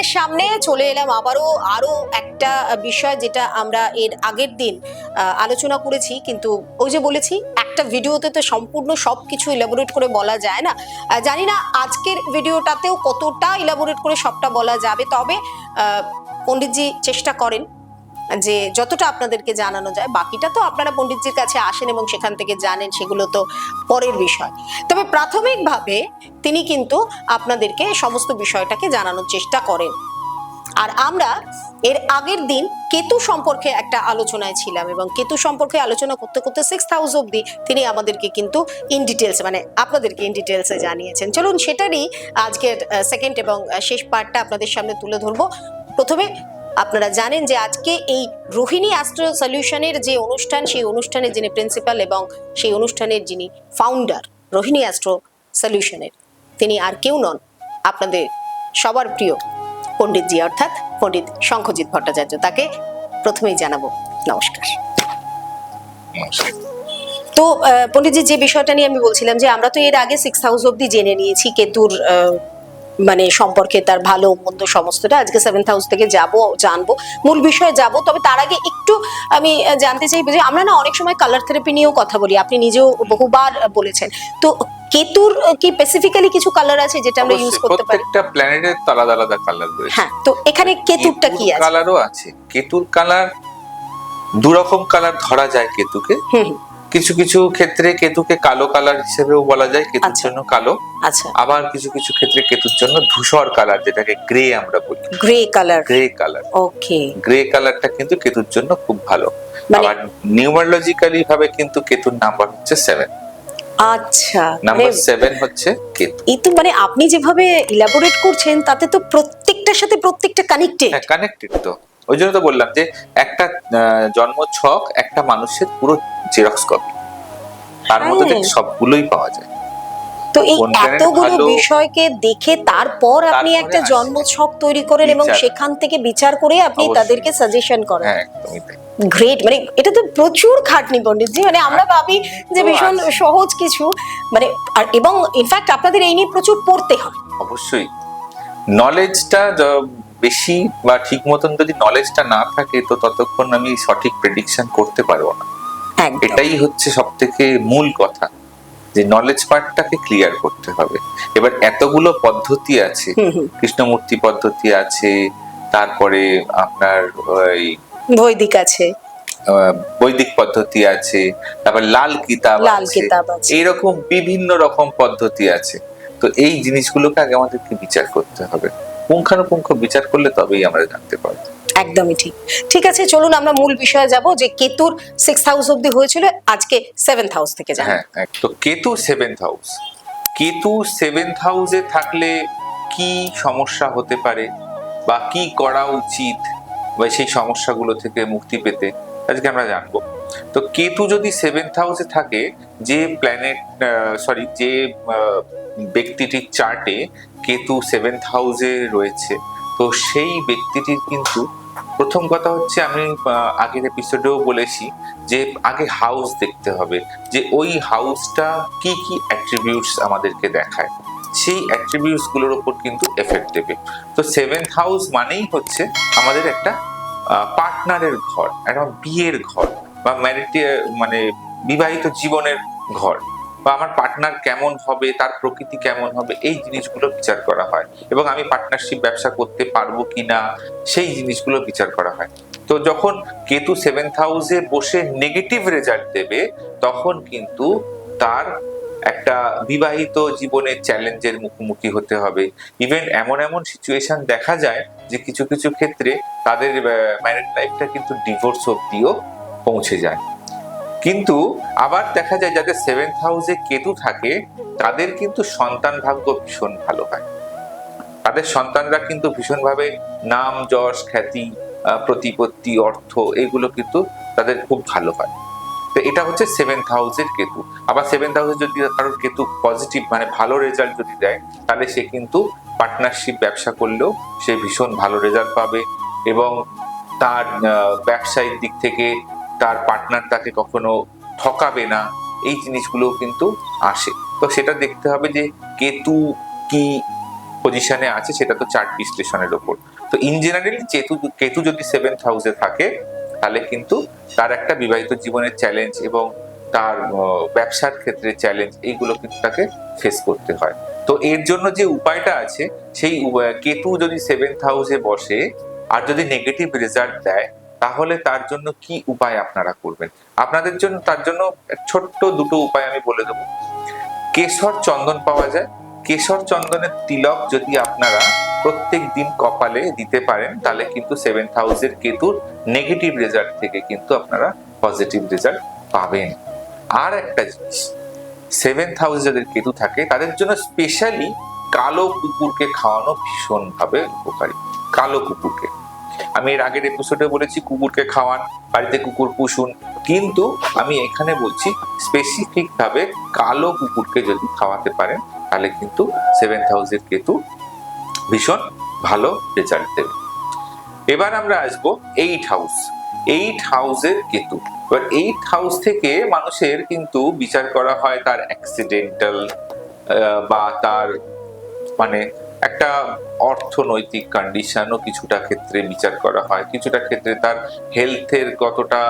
আপনাদের সামনে চলে এলাম আবারও আরো একটা বিষয় যেটা আমরা এর আগের দিন আলোচনা করেছি, কিন্তু ওই যে বলেছি একটা ভিডিওতে তো সম্পূর্ণ সবকিছু ইলাবোরেট করে বলা যায় না। জানি না আজকের ভিডিওটাতেও কতটা ইলাবোরেট করে সবটা বলা যাবে, তবে পণ্ডিতজি চেষ্টা করেন যে যতটা আপনাদেরকে জানানো যায়। বাকিটা তো আপনারা পণ্ডিতজির কাছে আসেন এবং সেখান থেকে জানেন, সেগুলো তো পরের বিষয়। তবে প্রাথমিকভাবে তিনি কিন্তু আপনাদেরকে সমস্ত বিষয়টাকে জানানোর চেষ্টা করেন। আর আমরা এর আগের দিন কেতু সম্পর্কে একটা আলোচনায় ছিলাম এবং কেতু সম্পর্কে আলোচনা করতে করতে 6th হাউস অব্দি তিনি আমাদেরকে কিন্তু ইন ডিটেলস, মানে আপনাদেরকে ইন ডিটেলসে জানিয়েছেন। চলুন সেটারই আজকের সেকেন্ড এবং শেষ পার্টটা আপনাদের সামনে তুলে ধরবো। প্রথমে আপনারা জানেন যে আজকে এই রোহিণী অ্যাস্ট্রো সলিউশনের যে অনুষ্ঠান, সেই অনুষ্ঠানের যিনি প্রিন্সিপাল এবং সেই অনুষ্ঠানের যিনি ফাউন্ডার রোহিণী অ্যাস্ট্রো সলিউশনের, তিনি আর কেউ নন, আপনাদের সবার প্রিয় পণ্ডিতজি, অর্থাৎ পণ্ডিত শঙ্খজিৎ ভট্টাচার্য। তাকে প্রথমেই জানাবো নমস্কার। তো পণ্ডিতজি, যে বিষয়টা নিয়ে আমি বলছিলাম যে আমরা তো এর আগে 6th হাউস অব্দি জেনে নিয়েছি কেতুর মানে সম্পর্কে, তার ভালো মন্দ সমস্তটা। আজকে 7th হাউস থেকে জানবো, মূল বিষয়ে যাব। তবে তার আগে একটু আমি জানতে চাই যে আমরা না অনেক সময় কালার থেরাপি নিয়েও কথা বলি, আপনি নিজেও বহুবার বলেছেন। তো কেতুর কি স্পেসিফিক্যালি কিছু কালার আছে যেটা আমরা ইউজ করতে পারি? প্রত্যেকটা প্ল্যানেটের আলাদা আলাদা কালার রয়েছে। হ্যাঁ, তো এখানে কেতুরটা কি আছে? কালারও আছে। কেতুর কালার দু রকম কালার ধরা যায় কেতুকে। কিছু কিছু ক্ষেত্রে কেতুকে কালো কালার হিসেবেও বলা যায়, কেতুর জন্য কালো। আচ্ছা। আবার কিছু কিছু ক্ষেত্রে কেতুর জন্য ধূসর কালার, যেটাকে গ্রে আমরা বলি। Grey colour. গ্রে কালার, ওকে। গ্রে কালারটা কিন্তু কেতুর জন্য খুব ভালো। আবার নিউমারোলজিক্যালি ভাবে কিন্তু কেতুর নাম্বার হচ্ছে 7। আচ্ছা, নাম্বার 7 হচ্ছে কেতু। এই তো মানে আপনি যেভাবে ইলাবোরেট করছেন তাতে তো প্রত্যেকটার সাথে প্রত্যেকটা কানেক্টেড। হ্যাঁ, কানেক্টেড। তো ওই জন্য তো বললাম যে একটা জন্ম ছক একটা মানুষের পুরো জেরক্স কপি, তার মধ্যে থেকে সবগুলোই পাওয়া যায়। তো এই এতগুলো বিষয়কে দেখে তারপর আপনি একটা জন্ম ছক তৈরি করেন এবং সেখান থেকে বিচার করে আপনি তাদেরকে সাজেশন করেন। হ্যাঁ, একদমই তাই। গ্রেট। মানে এটা তো প্রচুর খাটনি পণ্ডিতজি, মানে আমরা ভাবি যে ভীষণ সহজ কিছু, মানে আর এবং ইনফ্যাক্ট আপনাদের এই নিয়ে প্রচুর পড়তে হয়। অবশ্যই নলেজটা বেশি বা ঠিক মতন যদি নলেজটা না থাকে তো ততক্ষণ আমি সঠিক প্রেডিকশন করতে পারবো না। এটাই হচ্ছে সবথেকে মূল কথা, যে নলেজ পার্টটাকে ক্লিয়ার করতে হবে। এবার এতগুলো পদ্ধতি আছে, কৃষ্ণমূর্তি পদ্ধতি আছে, তারপরে আপনার ওই বৈদিক আছে, বৈদিক পদ্ধতি আছে, তারপর লাল কিতাব আছে, এইরকম বিভিন্ন রকম পদ্ধতি আছে। তো এই জিনিসগুলোকে আগে আমাদেরকে বিচার করতে হবে, পুঙ্খানুপুঙ্খ বিচার করলে তবেই আমরা জানতে পারবো। একদমই ঠিক। ঠিক আছে, চলুন আমরা মূল বিষয়ে যাব যে কেতুর 6th হাউস অবধি হয়েছিল, আজকে 7th হাউস থেকে জানব। হ্যাঁ, তো Ketu 7th house. Ketu 7th হাউসে থাকলে কি সমস্যা হতে পারে বা কি করা উচিত, বা সেই সমস্যাগুলো থেকে মুক্তি পেতে আজকে আমরা জানবো। তো কেতু যদি 7th হাউসে থাকে, যে প্ল্যানেট যে ব্যক্তিটির চার্টে কেতু 7th হাউসে রয়েছে, তো সেই ব্যক্তিটির কিন্তু প্রথম কথা হচ্ছে, আমি আগের এপিসোডেও বলেছি যে আগে হাউস দেখতে হবে, যে ওই হাউসটা কি কি অ্যাট্রিবিউটস আমাদেরকে দেখায়, সেই অ্যাট্রিবিউটস গুলোর উপর কিন্তু এফেক্ট দেবে। তো 7th হাউস মানেই হচ্ছে আমাদের একটা পার্টনারের ঘর, একটা বিয়ের ঘর বা মানে বিবাহিত জীবনের ঘর, বা আমার পার্টনার কেমন হবে, তার প্রকৃতি কেমন হবে, এই জিনিসগুলো বিচার করা হয়। এবং আমি পার্টনারশিপ ব্যবসা করতে পারবো কিনা, সেই জিনিসগুলো বিচার করা হয়। তো যখন কেতু 7th হাউসে বসে নেগেটিভ রেজাল্ট দেবে, তখন কিন্তু তার একটা বিবাহিত জীবনের চ্যালেঞ্জের মুখোমুখি হতে হবে। ইভেন এমন এমন সিচুয়েশন দেখা যায় যে কিছু কিছু ক্ষেত্রে তাদের ম্যারিড লাইফটা কিন্তু ডিভোর্স অব্দিও পৌঁছে যায়। কিন্তু আবার দেখা যায় যাদের 7th হাউসে কেতু থাকে, তাদের কিন্তু সন্তান ভাগ্য ভীষণ ভালো হয়। তাদের সন্তানরা কিন্তু ভীষণভাবে নাম, যশ, খ্যাতি, প্রতিপত্তি, অর্থ, এগুলো কিন্তু তাদের খুব ভালো হয়। তো এটা হচ্ছে 7th হাউসের কেতু। আবার 7th হাউসে যদি কারোর কেতু পজিটিভ, মানে ভালো রেজাল্ট যদি দেয়, তাহলে সে কিন্তু পার্টনারশিপ ব্যবসা করলেও সে ভীষণ ভালো রেজাল্ট পাবে, এবং তার ব্যবসায়িক দিক থেকে তার পার্টনার তাকে কখনো ঠকাবে না, এই জিনিসগুলো কিন্তু আসে। তো সেটা দেখতে হবে যে কেতু কি পজিশনে আছে, সেটা তো চার্ট বিশ্লেষণের উপর। তো ইন জেনারেলি কেতু কেতু যদি 7th হাউসে থাকে তাহলে কিন্তু তার একটা বিবাহিত জীবনের চ্যালেঞ্জ এবং তার ব্যবসার ক্ষেত্রে চ্যালেঞ্জ এইগুলো কিন্তু তাকে ফেস করতে হয়। তো এর জন্য যে উপায়টা আছে সেই কেতু যদি 7th হাউসে বসে আর যদি নেগেটিভ রেজাল্ট দেয় তাহলে তার জন্য কি উপায় আপনারা করবেন। আপনাদের জন্য তার জন্য ছোট্ট দুটো উপায় আমি বলে দেবো। কেশর চন্দন পাওয়া যায়, কেশর চন্দনের তিলক যদি আপনারা প্রত্যেক দিন কপালে দিতে পারেন তাহলে কিন্তু 7th হাউসের কেতুর নেগেটিভ রেজাল্ট থেকে কিন্তু আপনারা পজিটিভ রেজাল্ট পাবেন। আর একটা জিনিস, 7th হাউসে যাদের কেতু থাকে তাদের জন্য স্পেশালি কালো কুকুরকে খাওয়ানো ভীষণ ভাবে উপকারী। কালো কুকুরকে, আমি এর আগের এপিসোডে বলেছি কুকুরকে খাওয়ান, বাড়িতে কুকুর পুষুন, কিন্তু আমি এখানে বলছি স্পেসিফিক ভাবে কালো কুকুরকে যদি খাওয়াতে পারেন তাহলে কিন্তু 7th হাউসের কেতু ভীষণ ভালো রেজাল্ট দেবে। এবার আমরা আসবো 8th হাউস। 8th হাউসের কেতু, এবার 8th হাউস থেকে মানুষের কিন্তু বিচার করা হয় তার অ্যাক্সিডেন্টাল বা তার মানে একটা অর্থনৈতিক কন্ডিশনও কিছুটা ক্ষেত্রে বিচার করা হয়, কিছুটা ক্ষেত্রে তার হেলথের কতটা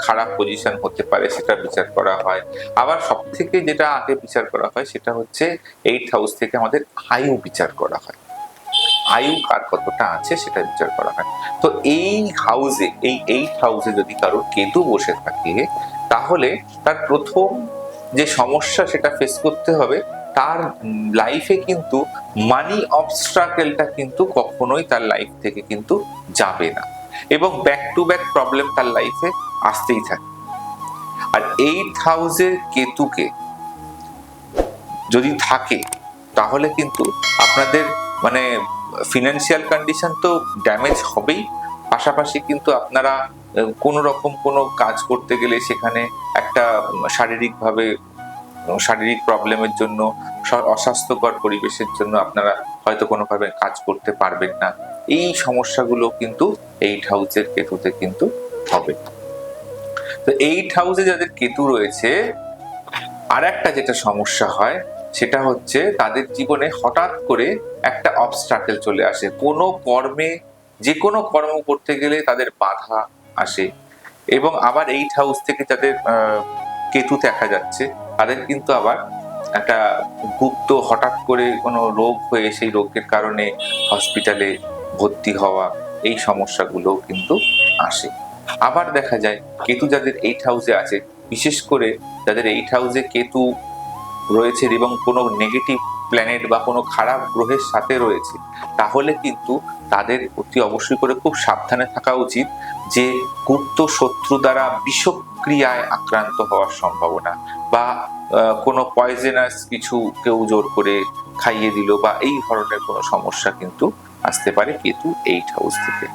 খারাপ পজিশন হতে পারে সেটা বিচার করা হয়। আবার সব থেকে যেটা আগে বিচার করা হয় সেটা হচ্ছে 8th হাউস থেকে আমাদের আয়ু বিচার করা হয়, আয়ু কার কতটা আছে সেটা বিচার করা হয়। তো এই হাউসে, এই 8th হাউসে যদি কারোর কেতু বসে থাকে তাহলে তার প্রথম যে সমস্যা সেটা ফেস করতে হবে, তার লাইফে কিন্তু মানি অবস্ট্রাকেলটা কিন্তু কখনোই তার লাইফ থেকে কিন্তু যাবে না এবং ব্যাক টু ব্যাক প্রবলেম তার লাইফে আসতেই থাকে। আর 8th হাউসের কেতুকে যদি থাকে তাহলে কিন্তু আপনাদের মানে ফিনান্সিয়াল কন্ডিশন তো ড্যামেজ হবেই, পাশাপাশি কিন্তু আপনারা কোনো রকম কোনো কাজ করতে গেলে সেখানে একটা শারীরিক প্রবলেমের জন্য, অস্বাস্থ্যকর পরিবেশের জন্য আপনারা হয়তো কোনোভাবে কাজ করতে পারবেন না। এই সমস্যাগুলো কিন্তু 8th হাউসের কেতুতে কিন্তু হবে। তো 8th হাউসে যাদের কেতু রয়েছে আর একটা যেটা সমস্যা হয় সেটা হচ্ছে তাদের জীবনে হঠাৎ করে একটা অবস্ট্রাকেল চলে আসে, কোনো কর্মে যে কোনো কর্ম করতে গেলে তাদের বাধা আসে। এবং আবার 8th হাউস থেকে যাদের কেতু দেখা যাচ্ছে তাদের কিন্তু আবার একটা গুপ্ত হঠাৎ করে কোনো রোগ হয়ে সেই রোগের কারণে হসপিটালে ভর্তি হওয়া, এই সমস্যাগুলো কিন্তু আসে। আবার দেখা যায় কেতু যাদের 8th হাউসে আছে, বিশেষ করে যাদের 8th হাউসে কেতু রয়েছে এবং কোনো নেগেটিভ প্ল্যানেট বা কোনো খারাপ গ্রহের সাথে রয়েছে, তাহলে কিন্তু তাদের অতি অবশ্যই করে খুব সাবধানে থাকা উচিত যে গুপ্ত শত্রু দ্বারা বিষক্রিয়ায় আক্রান্ত হওয়ার সম্ভাবনা বা কোনো পয়জনাস কিছু কেউ জোর করে খাইয়ে দিল বা এই ধরনের কোনো সমস্যা কিন্তু আসতে পারে কেতু 8th হাউস থেকে।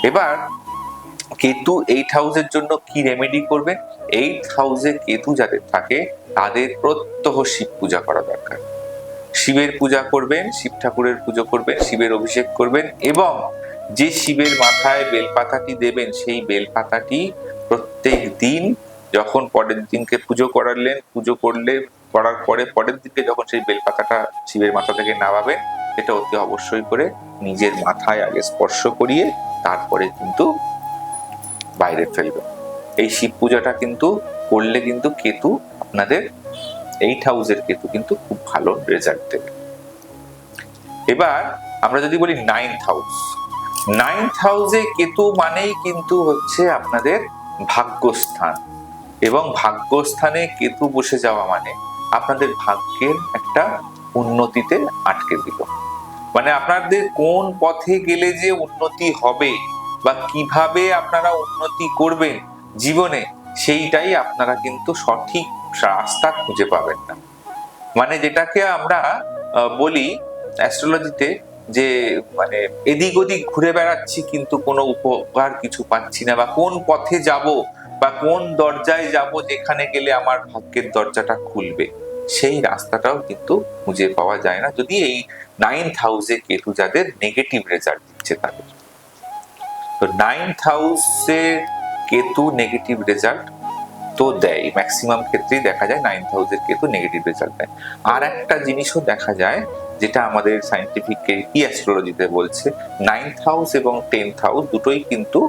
এবার কেতু 8th হাউসের জন্য কি রেমেডি করবেন? 8th হাউসে কেতু যাদের থাকে তাদের প্রত্যহ শিব পূজা করা দরকার। শিবের পূজা করবেন, শিব ঠাকুরের পুজো করবেন, শিবের অভিষেক করবেন এবং যে শিবের মাথায় বেলপাতাটি দেবেন সেই বেলপাতাটি প্রত্যেক দিন যখন পরের দিনকে করার পরে পরের দিনকে যখন সেই বেলপাতাটা শিবের মাথা থেকে নামাবেন, এটা অতি অবশ্যই করে নিজের মাথায় আগে স্পর্শ করিয়ে তারপরে কিন্তু বাইরে ফেলবেন। এই শিব পূজাটা কিন্তু করলে কিন্তু কেতু আপনাদের 8th হাউসের কেতু কিন্তু খুব ভালো রেজাল্ট দেবে। এবার আমরা যদি বলি 9th হাউস, 9th হাউসে কেতু মানেই কিন্তু হচ্ছে আপনাদের ভাগ্যস্থান এবং ভাগ্যস্থানে কেতু বসে যাওয়া মানে আপনাদের ভাগ্যের একটা উন্নতিতে আটকে দিল। মানে আপনাদের কোন পথে গেলে যে উন্নতি হবে বা কিভাবে আপনারা উন্নতি করবেন জীবনে, সেইটাই আপনারা কিন্তু সঠিক রাস্তা খুঁজে পাবেন না। মানে যেটাকে আমরা বলি অ্যাস্ট্রোলজিতে যে মানে এদিক ওদিক ঘুরে বেড়াচ্ছি কিন্তু কোনো উপকার কিছু পাচ্ছি না, বা কোন পথে যাব বা কোন দরজায় যাব যেখানে গেলে আমার ভাগ্যের দরজাটা খুলবে, সেই রাস্তাটাও কিন্তু খুঁজে পাওয়া যায় না যদি এই 9th হাউসে কেতু যাদের নেগেটিভ রেজাল্ট দিচ্ছে তাদের। তো 9th হাউসে কেতু নেগেটিভ রেজাল্ট তো দেয়, ম্যাক্সিমাম ক্ষেত্রেই দেখা যায় 9th হাউসের কেতু নেগেটিভ রেজাল্ট দেয়। আর একটা জিনিসও দেখা যায়, যেটা আমাদের সায়েন্টিফিক কি অ্যাস্ট্রোলজিতে বলছে, 9th হাউস এবং 10th হাউস দুটোই কিন্তু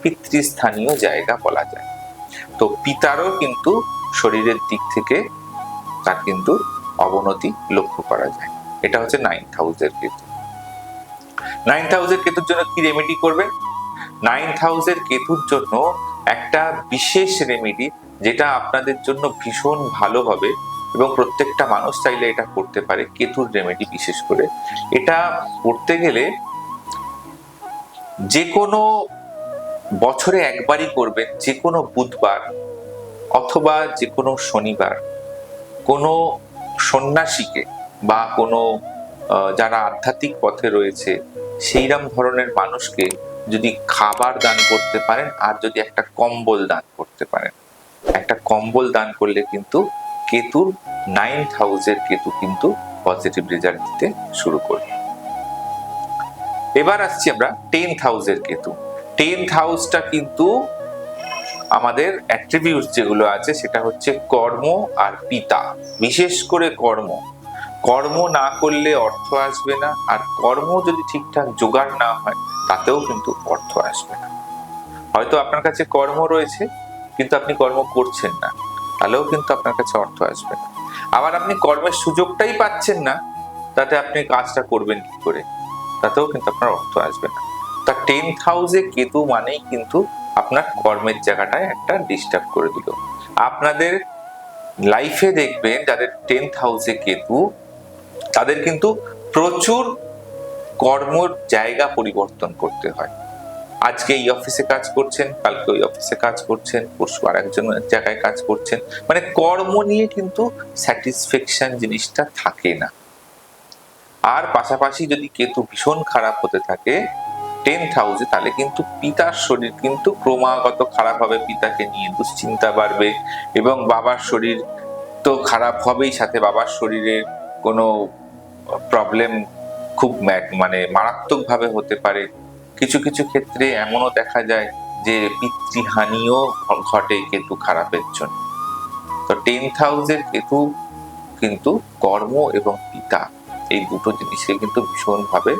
পিতৃস্থানীয় জায়গা বলা যায়। তো পিতারও কিন্তু শরীরের দিক থেকে তার কিন্তু অবনতি লক্ষ্য করা যায়। এটা হচ্ছে 9th হাউসের কেতু। 9th হাউসের কেতুর জন্য কি রেমেডি করবেন? 9th হাউসের কেতুর জন্য একটা বিশেষ রেমেডি, যেটা আপনাদের জন্য ভীষণ ভালো হবে এবং প্রত্যেকটা মানুষ চাইলে এটা করতে পারে। কেতুর রেমেডি বিশেষ করে এটা করতে গেলে যে কোনো বছরে একবারই করবেন, যে কোনো বুধবার অথবা যে কোনো শনিবার কোনো সন্ন্যাসীকে বা কোনো যারা আধ্যাত্মিক পথে রয়েছে সেইরকম ধরনের মানুষকে যদি খাবার দান করতে পারেন, আর যদি একটা কম্বল দান করতে পারেন, একটা কম্বল দান করলে কিন্তু কেতুর 9th হাউসের কেতু কিন্তু পজিটিভ রেজাল্ট দিতে শুরু করবে। এবার আসছি আমরা 10th হাউসের কেতু। 10th হাউসটা কিন্তু আমাদের অ্যাট্রিবিউটস যেগুলো আছে সেটা হচ্ছে কর্ম আর পিতা, বিশেষ করে কর্ম। কর্ম না করলে অর্থ আসবে না, আর কর্ম যদি ঠিকঠাক জোগাড় না হয় তাতেও কিন্তু অর্থ আসবে না। হয়তো আপনার কাছে কর্ম রয়েছে কিন্তু আপনি কর্ম করছেন না, তাহলেও কিন্তু আপনার কাছে অর্থ আসবে না। আবার আপনি কর্মের সুযোগটাই পাচ্ছেন না, তাতে আপনি কাজটা করবেন কি করে, তাতেও কিন্তু আপনার অর্থ আসবে না। তা 10th হাউসে কেতু মানেই কিন্তু আপনার কর্মের জায়গাটায় একটা ডিস্টার্ব করে দিল। আপনাদের লাইফে দেখবেন যাদের 10th হাউসে কেতু, তাদের কিন্তু প্রচুর কর্মর জায়গা পরিবর্তন করতে হয়। আজকে এই অফিসে কাজ করছেন, কালকে ওই অফিসে কাজ করছেন, পরশু আর একজন জায়গায় কাজ করছেন, মানে কর্ম নিয়ে কিন্তু স্যাটিসফ্যাকশন জিনিসটা থাকে না। আর পাশাপাশি যদি কেতু ভীষণ খারাপ হতে থাকে 10th হাউসে, তাহলে কিন্তু পিতার শরীর কিন্তু ক্রমাগত খারাপ হবে, পিতাকে নিয়ে দুশ্চিন্তা বাড়বে এবং বাবার শরীর তো খারাপ হবেই, সাথে বাবার শরীরে কোনো প্রবলেম খুব মানে মারাত্মক ভাবে হতে পারে। কিছু কিছু ক্ষেত্রে এমনও দেখা যায় যে পিতৃহানিও ঘটে কেতু খারাপের জন্য। তো 10th হাউসের কেতু কিন্তু কর্ম এবং পিতা এই দুটো জিনিসকে কিন্তু ভীষণ ভাবে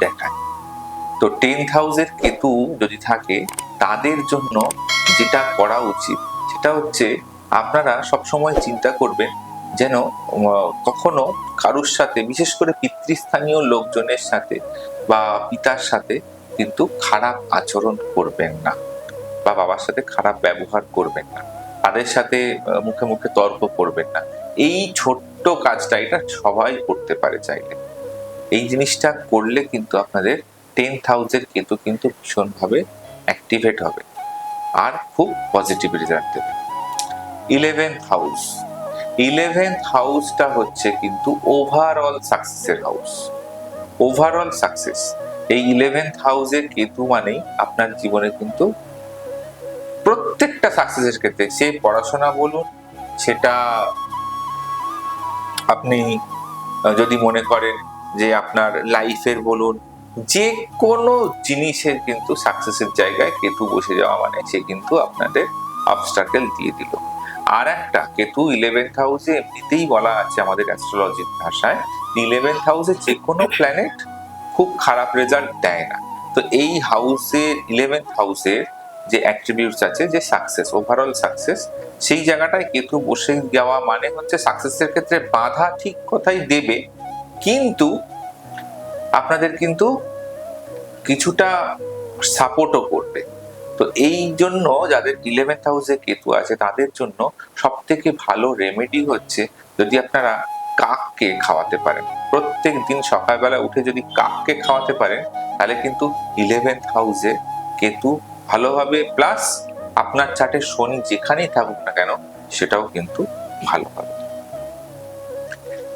দেখায়। তো 10th হাউসের কেতু যদি থাকে, তাদের জন্য যেটা করা উচিত সেটা হচ্ছে আপনারা সবসময় চিন্তা করবেন যেন কখনো কারুর সাথে, বিশেষ করে পিতৃস্থানীয় লোকজনের সাথে বা পিতার সাথে কিন্তু খারাপ আচরণ করবেন না, বা বাবার সাথে খারাপ ব্যবহার করবেন না, তাদের সাথে মুখে মুখে তর্ক করবেন না। এই ছোট্ট কাজটা এটা সবাই করতে পারে চাইলে। এই জিনিসটা করলে কিন্তু আপনাদের 10th হাউসের কেতু কিন্তু ভীষণভাবে অ্যাক্টিভেট হবে আর খুব পজিটিভ রেজাল্ট দেবে। 11th হাউস, 11th হাউসটা হচ্ছে কিন্তু ওভারঅল সাকসেসের হাউস। ওভারঅল সাকসেস, এই 11th হাউসের কেতু মানেই আপনার জীবনে কিন্তু প্রত্যেকটা সাকসেসের ক্ষেত্রে, সে পড়াশোনা বলুন, সেটা আপনি যদি মনে করেন যে আপনার লাইফের বলুন, যে কোনো জিনিসের কিন্তু সাকসেসের জায়গায় কেতু বসে যাওয়া মানে সে কিন্তু আপনাদের অবস্টাকেল দিয়ে দিল। আর একটা কেতু 11th হাউসে এমনিতেই বলা আছে আমাদের অ্যাস্ট্রোলজির ভাষায়, 11th হাউসে যে কোনো প্ল্যানেট খুব খারাপ রেজাল্ট দেয় না। তো এই হাউসের 11th হাউসের যে অ্যাট্রিবিউটস আছে, যে সাকসেস, ওভারঅল সাকসেস, সেই জায়গাটায় কেতু বসে যাওয়া মানে হচ্ছে সাকসেসের ক্ষেত্রে বাধা ঠিক কথাই দেবে, কিন্তু আপনাদের কিন্তু কিছুটা সাপোর্টও করবে। তো এই জন্য যাদের 11th হাউসে কেতু আছে তাদের জন্য সব থেকে ভালো রেমেডি হচ্ছে যদি আপনারা কাককে খাওয়াতে পারেন। প্রত্যেক দিন সকালবেলা উঠে যদি কাককে খাওয়াতে পারেন, তাহলে কিন্তু 11th হাউসে কেতু ভালোভাবে, প্লাস আপনার চার্টে শনি যেখানেই থাকুক না কেন সেটাও কিন্তু ভালো হবে।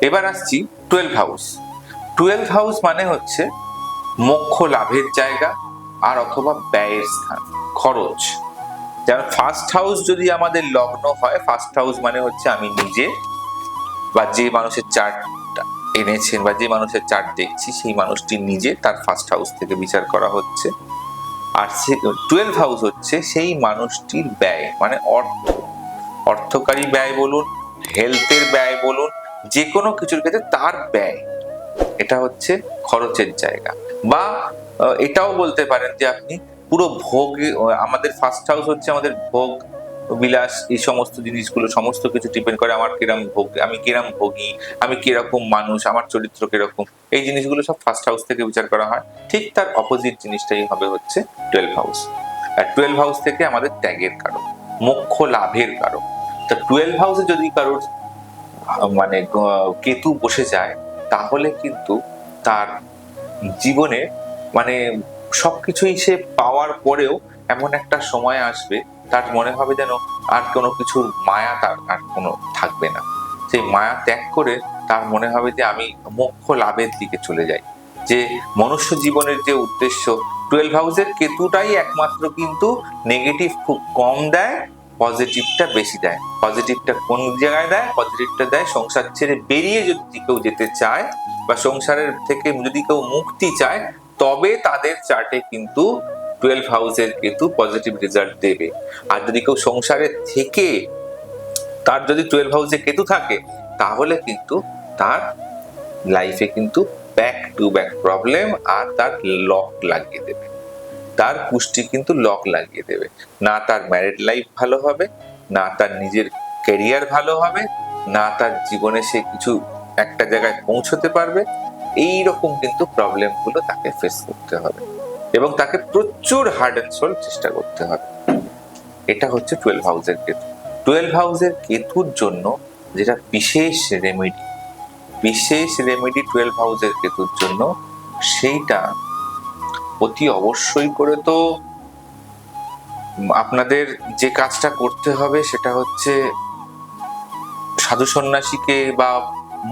এবার আসছি 12th হাউস। 12th হাউস মানে হচ্ছে মোক্ষ লাভের জায়গা আর অথবা ব্যয়ের স্থান, খরচ। যেমন ফার্স্ট হাউস যদি আমাদের লগ্ন হয়, ফার্স্ট হাউস মানে হচ্ছে আমি নিজে বা যে মানুষের চার্ট এনেছেন বা যে মানুষের চার্ট দেখছি সেই মানুষটি নিজে, তার ফার্স্ট হাউস থেকে বিচার করা হচ্ছে। আর 12 হাউস হচ্ছে সেই মানুষটির ব্যয়, মানে অর্থকারী ব্যয় বলুন, হেলথের ব্যয় বলুন, যে কোনো কিছুর ক্ষেত্রে তার ব্যয়, এটা হচ্ছে খরচের জায়গা। বা এটাও বলতে পারেন যে আপনি পুরো ভোগ, আমাদের ফার্স্ট হাউস হচ্ছে আমাদের ভোগ বিলাস, এই সমস্ত জিনিসগুলো সমস্ত কিছু ডিপেন্ড করে আমার কিরম ভোগ, আমি কিরম ভোগী, আমি কিরকম মানুষ, আমার চরিত্র কিরকম, এই জিনিসগুলো সব ফার্স্ট হাউস থেকে বিচার করা হয়। ঠিক তার অপোজিট জিনিসটাই হবে হচ্ছে 12 হাউস। আর 12 হাউস থেকে আমাদের ত্যাগের কারণ, মোক্ষ লাভের কারণ। তা 12 হাউসে যদি কারোর মানে কেতু বসে যায়, তাহলে কিন্তু তার জীবনে মানে সবকিছুই সে পাওয়ার পরেও এমন একটা সময় আসবে তার মনে হবে যেন আর কোনো কিছুর মায়া তার আর কোনো থাকবে না। সেই মায়া ত্যাগ করে তার মনে হবে যে আমি মোক্ষ লাভের দিকে চলে যাই। যে মনুষ্য জীবনের যে উদ্দেশ্য, 12 হাউসের কেতুটাই একমাত্র কিন্তু নেগেটিভ খুব কম দেয়, পজিটিভটা বেশি দেয়। পজিটিভটা কোন জায়গায় দেয়? পজিটিভটা দেয় সংসার ছেড়ে বেরিয়ে যদি কেউ যেতে চায় বা সংসারের থেকে যদি কেউ মুক্তি চায়, তবে তাদের চার্টে কিন্তু 12 হাউসের কেতু পজিটিভ রেজাল্ট দেবে। আর যদি কেউ সংসারে থেকে তার যদি 12 হাউসে কেতু থাকে, তাহলে কিন্তু তার লাইফে কিন্তু ব্যাক টু ব্যাক প্রবলেম, আর তার লক লাগিয়ে দেবে, তার পুষ্টি কিন্তু লক লাগিয়ে দেবে। না তার ম্যারিড লাইফ ভালো হবে, না তার নিজের ক্যারিয়ার ভালো হবে, না তার জীবনে সে কিছু একটা জায়গায় পৌঁছতে পারবে। এই রকম কিন্তু প্রবলেম গুলো তাকে ফেস করতে হবে এবং তাকে প্রচুর হার্ড অ্যান্ড সোল চেষ্টা করতে হবে। এটা হচ্ছে 12 হাউসের কেতু। 12 হাউসের কেতুর জন্য যেটা বিশেষ রেমেডি, 12 হাউসের কেতুর জন্য, সেইটা অতি অবশ্যই করে তো আপনাদের যে কাজটা করতে হবে সেটা হচ্ছে সাধু সন্ন্যাসীকে বা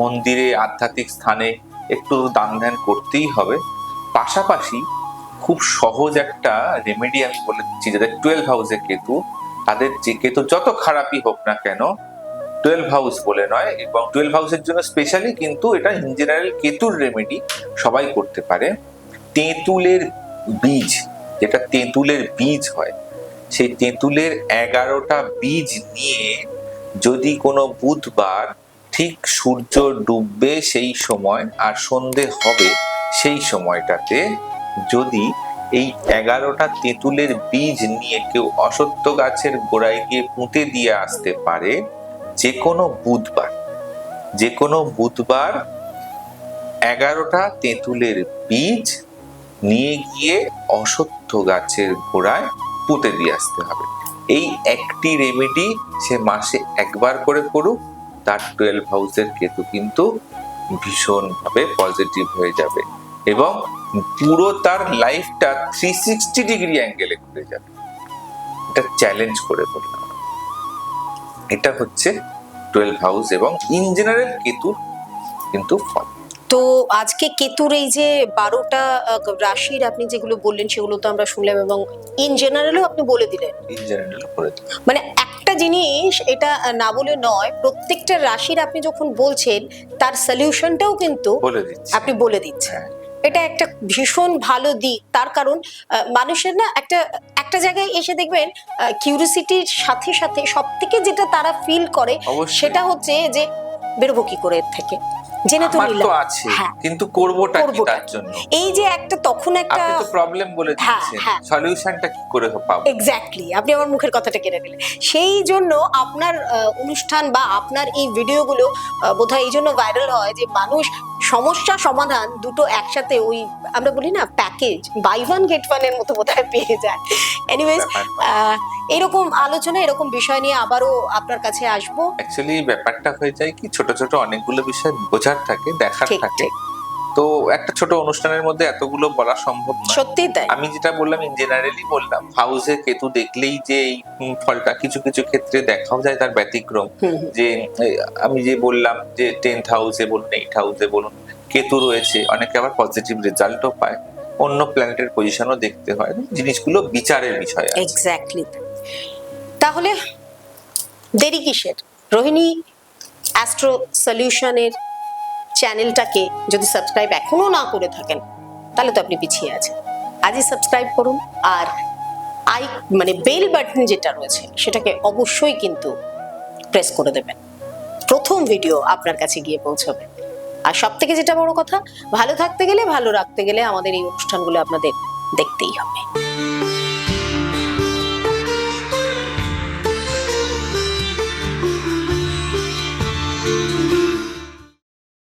মন্দিরে আধ্যাত্মিক স্থানে একটু দান ধ্যান করতেই হবে। পাশাপাশি খুব সহজ একটা রেমেডি আমি বলে দিচ্ছি, যাদের 12 হাউসে কেতু, তাদের যে কেতু যত খারাপই হোক না কেন, 12 হাউস বলে নয়, এবং 12 হাউসের জন্য স্পেশালি কিন্তু এটা ইন জেনারেল কেতুর রেমেডি সবাই করতে পারে। তেঁতুলের বীজ, যেটা তেঁতুলের বীজ হয়, সেই তেঁতুলের 11টা বীজ নিয়ে যদি কোনো বুধবার ঠিক সূর্য ডুববে সেই সময় আর সন্ধে হবে সেই সময়টাতে যদি এই 11টা তেঁতুলের বীজ নিয়ে কেউ অশ্বত্থ গাছের গোড়ায় গিয়ে পুঁতে দিয়ে আসতে পারে, যে কোনো বুধবার 11টা তেঁতুলের বীজ নিয়ে গিয়ে অশ্বত্থ গাছের গোড়ায় পুঁতে দিয়ে আসতে হবে। এই একটি রেমেডি সে মাসে একবার করে করুক, তার 12 হাউসের কেতু কিন্তু ভীষণভাবে পজিটিভ হয়ে যাবে এবং পুরো তার লাইফটা 360 ডিগ্রি অ্যাঙ্গেলে ঘুরে যাবে। এটা চ্যালেঞ্জ করে বললাম। এটা হচ্ছে 12 হাউস এবং ইন জেনারেল কেতুর কিন্তু ফল। তো আজকে কেতুর এই যে 12টা রাশির আপনি যেগুলো বললেন সেগুলো তো আমরা শুনলাম, এবং ইন জেনারেলও আপনি বলে দিলেন। ইন জেনারেল করে দিন। মানে একটা জিনিস এটা না বলে নয়, প্রত্যেকটা রাশির আপনি যখন বলছেন তার সলিউশনটাও কিন্তু বলে দিচ্ছি। আপনি বলে দিচ্ছেন। হ্যাঁ। এটা একটা ভীষণ ভালো দিক। তার কারণ মানুষের না একটা একটা জায়গায় এসে দেখবেন কিউরিসিটির সাথে সাথে সব থেকে যেটা তারা ফিল করে অবশ্যই। সেটা হচ্ছে যে বেরোবো কি করে এর থেকে, জেনে তো আমার তো নিলাম। আছে, হ্যাঁ, কিন্তু করবোটা কি করবোটা তার কি? জন্য? এই যে একটা তখন একটা আপনি তো প্রবলেম বলে হ্যাঁ, দিচ্ছেন, হ্যাঁ। সলিউশনটা কি করে পাবো? এক্স্যাক্টলি, আপনি আমার মুখের কথাটা কেড়ে নিলেন। সেই জন্য আপনার অনুষ্ঠান বা আপনার এই ভিডিওগুলো বোধহয় এই জন্য ভাইরাল হয় যে মানুষ সমস্যা সমাধান দুটো একসাথে, ওই আমরা বলি না package, buy one get one এর মতো বোধহয় পেয়ে যায়। এনিওয়েজ, এরকম আলোচনা, এরকম বিষয় নিয়ে আবারও আপনার কাছে আসবো। অ্যাকচুয়ালি ব্যাপারটা হয়ে যায় কি, ছোট ছোট অনেকগুলো বিষয় বোঝার থাকে, দেখার ঠিক, থাকে। ঠিক। তো একটা ছোট অনুষ্ঠানের মধ্যে এতগুলো বলা সম্ভব নয়। সত্যি তাই। আমি যেটা বললাম ইন জেনারেলি বললাম, হাউসে কেতু দেখলেই যে এই ফলটা কিছু কিছু ক্ষেত্রে দেখাও যায় তার ব্যতিক্রম। যে আমি যে বললাম যে 10th হাউসে বলুন, 8th হাউসে বলুন কেতু রয়েছে, অনেকে আবার পজিটিভ রেজাল্টও পায়। অন্য প্ল্যানেটের পজিশনও দেখতে হয়, জিনিসগুলো বিচারের বিষয় আছে। এক্স্যাক্টলি। তাহলে দেরি কিসের? রোহিণী অ্যাস্ট্রো সলিউশনের চ্যানেলটাকে যদি সাবস্ক্রাইব এখনো না করে থাকেন, তাহলে তো আপনি পিছিয়ে আছেন। আজই সাবস্ক্রাইব করুন, আর মানে বেল বাটন যেটা রয়েছে সেটাকে অবশ্যই কিন্তু প্রেস করে দেবেন। প্রথম ভিডিও আপনার কাছে গিয়ে পৌঁছবে। আর সব থেকে যেটা বড় কথা, ভালো থাকতে গেলে, ভালো রাখতে গেলে আমাদের এই অনুষ্ঠানগুলো আপনাদের দেখতেই হবে।